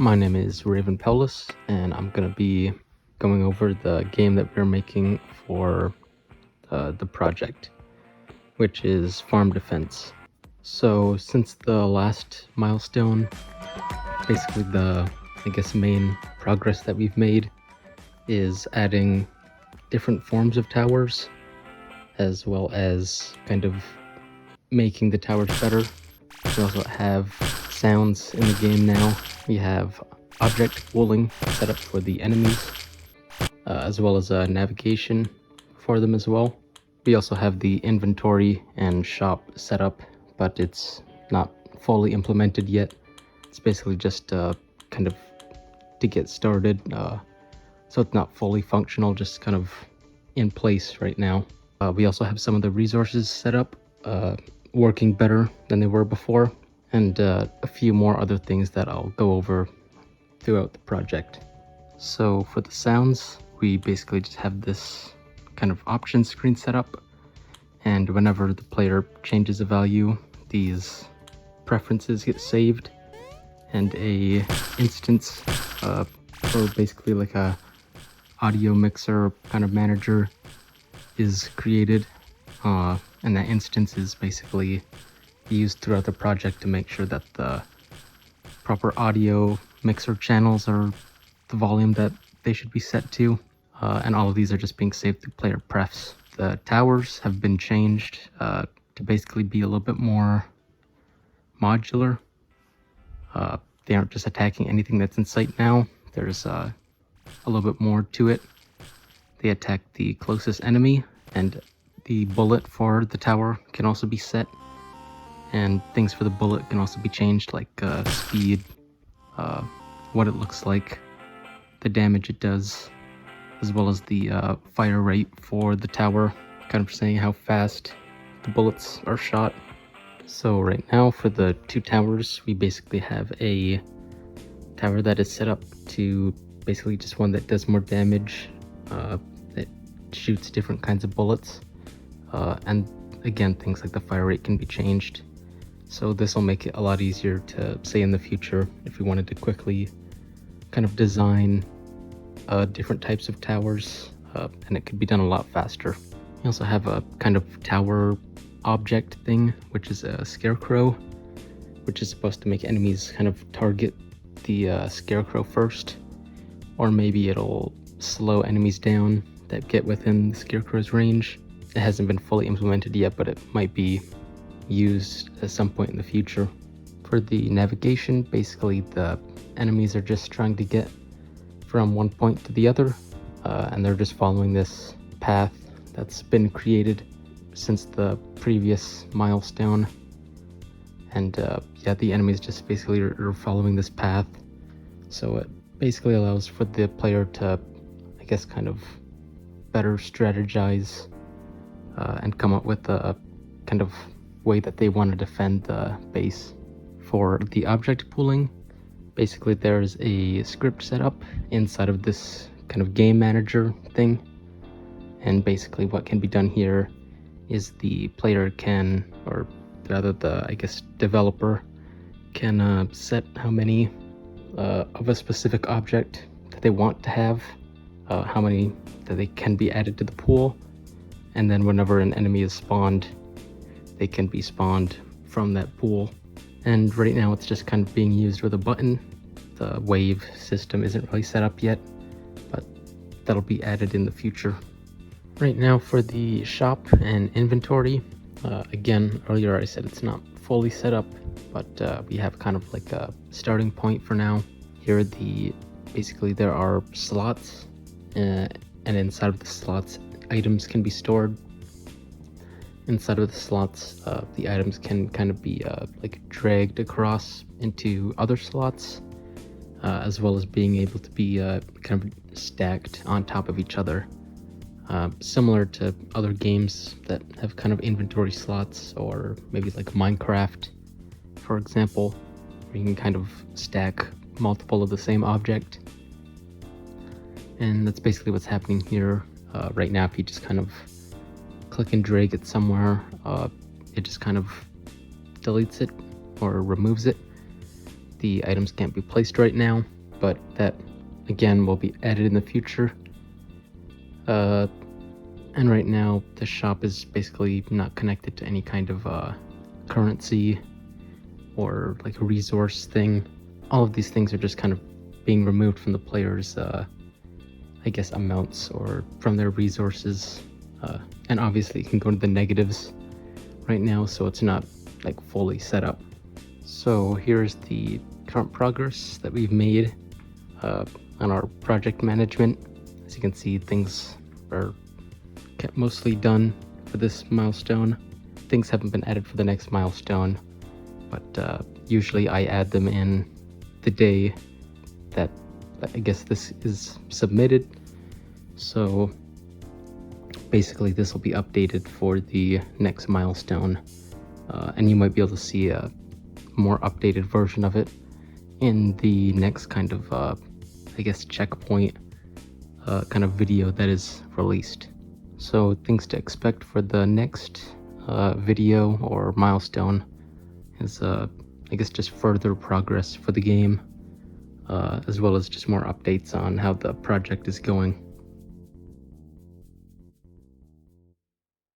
My name is Raven Pellis, and I'm going to be going over the game that we're making for the project, which is Farm Defense. So since the last milestone, basically the, main progress that we've made is adding different forms of towers, as well as kind of making the towers better. We also have sounds in the game now. We have object pooling set up for the enemies, as well as navigation for them as well. We also have the inventory and shop set up, but it's not fully implemented yet. It's basically just kind of to get started, so it's not fully functional, just kind of in place right now. We also have some of the resources set up, working better than they were before, and a few more other things that I'll go over throughout the project. So for the sounds, we basically just have this kind of option screen set up, and whenever the player changes a value, these preferences get saved, and a instance or basically like a audio mixer kind of manager is created, and that instance is basically used throughout the project to make sure that the proper audio mixer channels are the volume that they should be set to, and all of these are just being saved through player prefs. The towers have been changed to basically be a little bit more modular. They aren't just attacking anything that's in sight now. There's a little bit more to it. They attack the closest enemy, and the bullet for the tower can also be set, and things for the bullet can also be changed, like speed, what it looks like, the damage it does, as well as the fire rate for the tower, kind of saying how fast the bullets are shot. So right now for the two towers, we basically have a tower that is set up to basically just one that does more damage, that shoots different kinds of bullets, and again, things like the fire rate can be changed. So this will make it a lot easier to say in the future if we wanted to quickly kind of design different types of towers, and it could be done a lot faster. We also have a kind of tower object thing, which is a scarecrow, which is supposed to make enemies kind of target the scarecrow first, or maybe it'll slow enemies down that get within the scarecrow's range. It hasn't been fully implemented yet, but it might be used at some point in the future. For the navigation, basically the enemies are just trying to get from one point to the other, and they're just following this path that's been created since the previous milestone. And yeah, the enemies just basically are following this path, so it basically allows for the player to, I guess, kind of better strategize and come up with a kind of way that they want to defend the base. For the object pooling, basically there's a script set up inside of this kind of game manager thing, and basically what can be done here is the player can, or rather the, I guess, developer can set how many of a specific object that they want to have, how many that they can be added to the pool, and then whenever an enemy is spawned, they can be spawned from that pool. And right now it's just kind of being used with a button. The wave system isn't really set up yet, but that'll be added in the future. Right now for the shop and inventory, again, earlier I said it's not fully set up, but we have kind of like a starting point for now. Here basically there are slots, and inside of the slots items can be stored. Inside of the slots, the items can kind of be like dragged across into other slots, as well as being able to be kind of stacked on top of each other, similar to other games that have kind of inventory slots, or maybe like Minecraft, for example, where you can kind of stack multiple of the same object. And that's basically what's happening here. Right now, if you just kind of click and drag it somewhere, it just kind of deletes it or removes it. the items can't be placed right now, but that again will be added in the future. And right now the shop is basically not connected to any kind of currency or like a resource thing. All of these things are just kind of being removed from the player's I guess amounts or from their resources, and obviously you can go to the negatives right now, so it's not like fully set up. So here's the current progress that we've made on our project management. As you can see, things are mostly done for this milestone. Things haven't been added for the next milestone, but usually I add them in the day that I guess this is submitted. So basically this will be updated for the next milestone, and you might be able to see a more updated version of it in the next kind of I guess checkpoint kind of video that is released. So things to expect for the next video or milestone is I guess just further progress for the game, as well as just more updates on how the project is going.